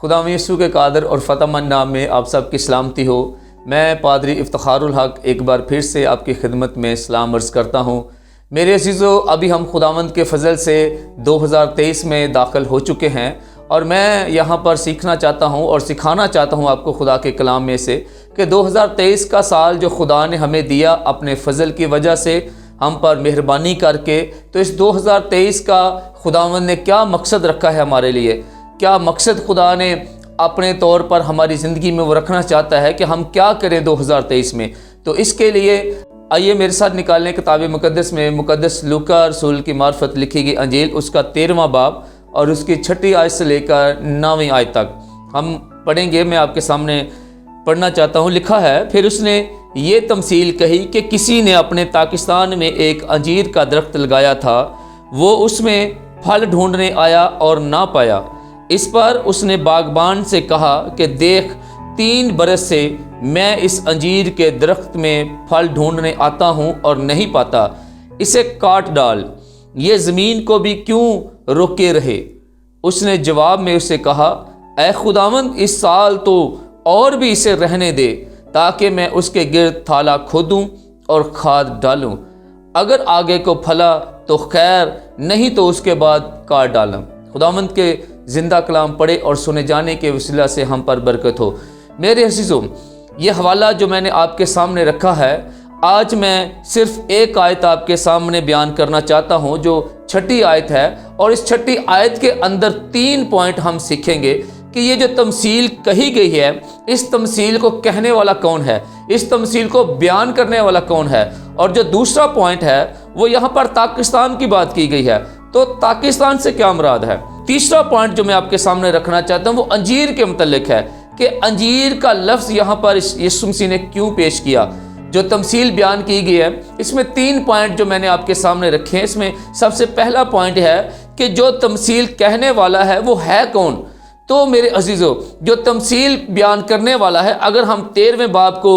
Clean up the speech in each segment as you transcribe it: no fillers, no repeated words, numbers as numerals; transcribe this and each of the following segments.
خدا یسوع کے قادر اور فتح مند نام میں آپ سب کی سلامتی ہو۔ میں پادری افتخار الحق ایک بار پھر سے آپ کی خدمت میں سلام عرض کرتا ہوں۔ میرے عزیزو، ابھی ہم خداوند کے فضل سے 2023 میں داخل ہو چکے ہیں، اور میں یہاں پر سیکھنا چاہتا ہوں اور سکھانا چاہتا ہوں آپ کو خدا کے کلام میں سے کہ 2023 کا سال جو خدا نے ہمیں دیا اپنے فضل کی وجہ سے ہم پر مہربانی کر کے، تو اس 2023 کا خداوند نے کیا مقصد رکھا ہے ہمارے لیے، کیا مقصد خدا نے اپنے طور پر ہماری زندگی میں وہ رکھنا چاہتا ہے کہ ہم کیا کریں 2023 میں۔ تو اس کے لیے آئیے میرے ساتھ نکالیں کتاب مقدس میں مقدس لوکا رسول کی معرفت لکھی گئی انجیل، اس کا 13واں باب اور اس کی 6 آیت سے لے کر 9ویں آیت تک ہم پڑھیں گے۔ میں آپ کے سامنے پڑھنا چاہتا ہوں۔ لکھا ہے، پھر اس نے یہ تمثیل کہی کہ کسی نے اپنے پاکستان میں ایک انجیر کا درخت لگایا تھا، وہ اس میں پھل ڈھونڈنے آیا اور نہ پایا۔ اس پر اس نے باغبان سے کہا کہ دیکھ، 3 برس سے میں اس انجیر کے درخت میں پھل ڈھونڈنے آتا ہوں اور نہیں پاتا، اسے کاٹ ڈال، یہ زمین کو بھی کیوں روکے رہے۔ اس نے جواب میں اسے کہا، اے خداوند، اس سال تو اور بھی اسے رہنے دے، تاکہ میں اس کے گرد تھالا کھودوں اور کھاد ڈالوں، اگر آگے کو پھلا تو خیر، نہیں تو اس کے بعد کاٹ ڈالوں۔ خداوند کے زندہ کلام پڑھے اور سنے جانے کے وسیلہ سے ہم پر برکت ہو۔ میرے عزیزوں، یہ حوالہ جو میں نے آپ کے سامنے رکھا ہے، آج میں صرف ایک آیت آپ کے سامنے بیان کرنا چاہتا ہوں جو 6 آیت ہے، اور اس 6 آیت کے اندر 3 پوائنٹ ہم سیکھیں گے کہ یہ جو تمثیل کہی گئی ہے، اس تمثیل کو کہنے والا کون ہے، اس تمثیل کو بیان کرنے والا کون ہے۔ اور جو دوسرا پوائنٹ ہے وہ یہاں پر پاکستان کی بات کی گئی ہے، تو پاکستان سے کیا مراد ہے۔ تیسرا پوائنٹ جو میں آپ کے سامنے رکھنا چاہتا ہوں وہ انجیر کے متعلق ہے کہ انجیر کا لفظ یہاں پر یسوع مسیح نے کیوں پیش کیا۔ جو تمثیل بیان کی گئی ہے، اس میں 3 پوائنٹ جو میں نے آپ کے سامنے رکھے ہیں۔ اس میں سب سے پہلا پوائنٹ ہے کہ جو تمثیل کہنے والا ہے وہ ہے کون۔ تو میرے عزیزو، جو تمثیل بیان کرنے والا ہے، اگر ہم 13ویں باب کو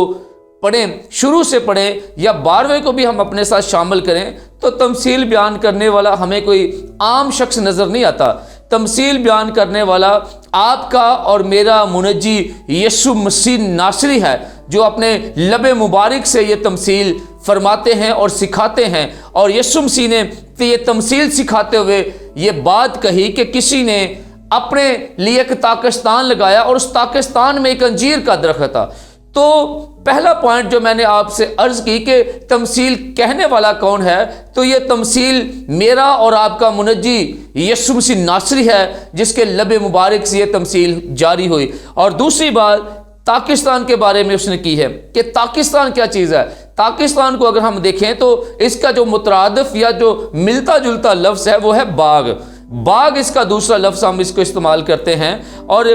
پڑھیں، شروع سے پڑھیں، یا 12ویں کو بھی ہم اپنے ساتھ شامل کریں، تو تمثیل بیان کرنے والا ہمیں کوئی عام شخص نظر نہیں آتا۔ تمثیل بیان کرنے والا آپ کا اور میرا منجی یسوع مسیح ناصری ہے، جو اپنے لب مبارک سے یہ تمثیل فرماتے ہیں اور سکھاتے ہیں۔ اور یسوع مسیح نے یہ تمثیل سکھاتے ہوئے یہ بات کہی کہ کسی نے اپنے لیے ایک پاکستان لگایا، اور اس پاکستان میں ایک انجیر کا درخت تھا۔ تو پہلا پوائنٹ جو میں نے آپ سے عرض کی کہ تمثیل کہنے والا کون ہے، تو یہ تمثیل میرا اور آپ کا منجی یسوع مسیح ناصری ہے، جس کے لب مبارک سے یہ تمثیل جاری ہوئی۔ اور دوسری بات پاکستان کے بارے میں اس نے کی ہے کہ پاکستان کیا چیز ہے۔ پاکستان کو اگر ہم دیکھیں تو اس کا جو مترادف یا جو ملتا جلتا لفظ ہے وہ ہے باغ۔ باغ اس کا دوسرا لفظ ہم اس کو استعمال کرتے ہیں، اور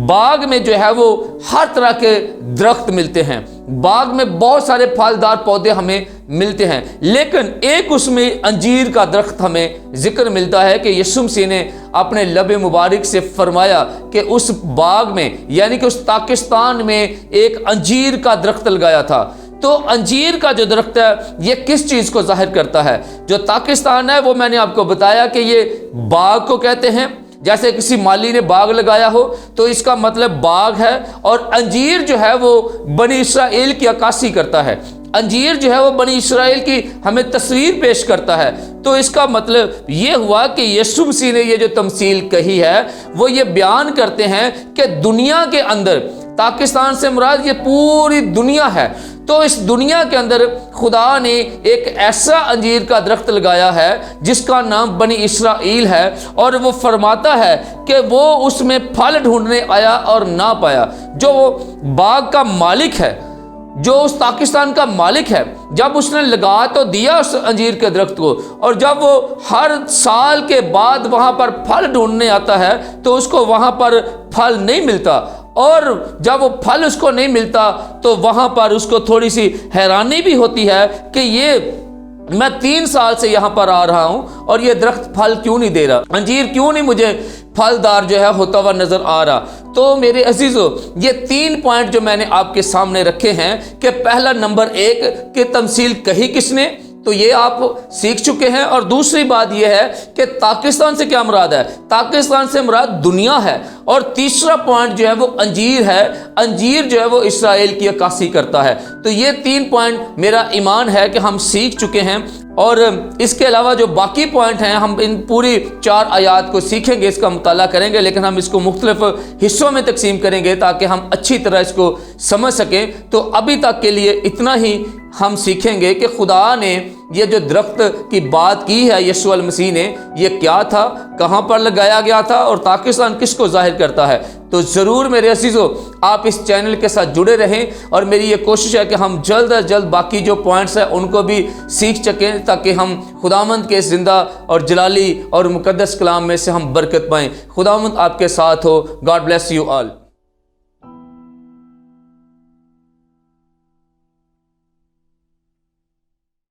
باغ میں جو ہے وہ ہر طرح کے درخت ملتے ہیں، باغ میں بہت سارے پھلدار پودے ہمیں ملتے ہیں، لیکن ایک اس میں انجیر کا درخت ہمیں ذکر ملتا ہے کہ یسوع مسیح نے اپنے لب مبارک سے فرمایا کہ اس باغ میں، یعنی کہ اس پاکستان میں ایک انجیر کا درخت لگایا تھا۔ تو انجیر کا جو درخت ہے یہ کس چیز کو ظاہر کرتا ہے؟ جو پاکستان ہے وہ میں نے آپ کو بتایا کہ یہ باغ کو کہتے ہیں، جیسے کسی مالی نے باغ لگایا ہو تو اس کا مطلب باغ ہے۔ اور انجیر جو ہے وہ بنی اسرائیل کی عکاسی کرتا ہے، انجیر جو ہے وہ بنی اسرائیل کی ہمیں تصویر پیش کرتا ہے۔ تو اس کا مطلب یہ ہوا کہ یسوع مسیح نے یہ جو تمثیل کہی ہے وہ یہ بیان کرتے ہیں کہ دنیا کے اندر، پاکستان سے مراد یہ پوری دنیا ہے، تو اس دنیا کے اندر خدا نے ایک ایسا انجیر کا درخت لگایا ہے جس کا نام بنی اسرائیل ہے، اور وہ فرماتا ہے کہ وہ اس میں پھل ڈھونڈنے آیا اور نہ پایا۔ جو باغ کا مالک ہے، جو اس پاکستان کا مالک ہے، جب اس نے لگا تو دیا اس انجیر کے درخت کو، اور جب وہ ہر سال کے بعد وہاں پر پھل ڈھونڈنے آتا ہے تو اس کو وہاں پر پھل نہیں ملتا، اور جب وہ پھل اس کو نہیں ملتا تو وہاں پر اس کو تھوڑی سی حیرانی بھی ہوتی ہے کہ یہ میں 3 سال سے یہاں پر آ رہا ہوں اور یہ درخت پھل کیوں نہیں دے رہا، انجیر کیوں نہیں مجھے پھلدار جو ہے ہوتا ہوا نظر آ رہا۔ تو میرے عزیزو، یہ 3 پوائنٹ جو میں نے آپ کے سامنے رکھے ہیں کہ پہلا نمبر 1 کہ تمثیل کہی کس نے، تو یہ آپ سیکھ چکے ہیں۔ اور دوسری بات یہ ہے کہ پاکستان سے کیا مراد ہے؟ پاکستان سے مراد دنیا ہے۔ اور تیسرا پوائنٹ جو ہے وہ انجیر ہے، انجیر جو ہے وہ اسرائیل کی عکاسی کرتا ہے۔ تو یہ 3 پوائنٹ میرا ایمان ہے کہ ہم سیکھ چکے ہیں، اور اس کے علاوہ جو باقی پوائنٹ ہیں ہم ان پوری 4 آیات کو سیکھیں گے، اس کا مطالعہ کریں گے، لیکن ہم اس کو مختلف حصوں میں تقسیم کریں گے تاکہ ہم اچھی طرح اس کو سمجھ سکیں۔ تو ابھی تک کے لیے اتنا ہی ہم سیکھیں گے کہ خدا نے یہ جو درخت کی بات کی ہے یسوع المسیح نے، یہ کیا تھا، کہاں پر لگایا گیا تھا، اور پاکستان کس کو ظاہر کرتا ہے۔ تو ضرور میرے عزیزو آپ اس چینل کے ساتھ جڑے رہیں، اور میری یہ کوشش ہے کہ ہم جلد از جلد باقی جو پوائنٹس ہیں ان کو بھی سیکھ سکیں تاکہ ہم خداوند کے زندہ اور جلالی اور مقدس کلام میں سے ہم برکت پائیں۔ خداوند آپ کے ساتھ ہو۔ God bless you all.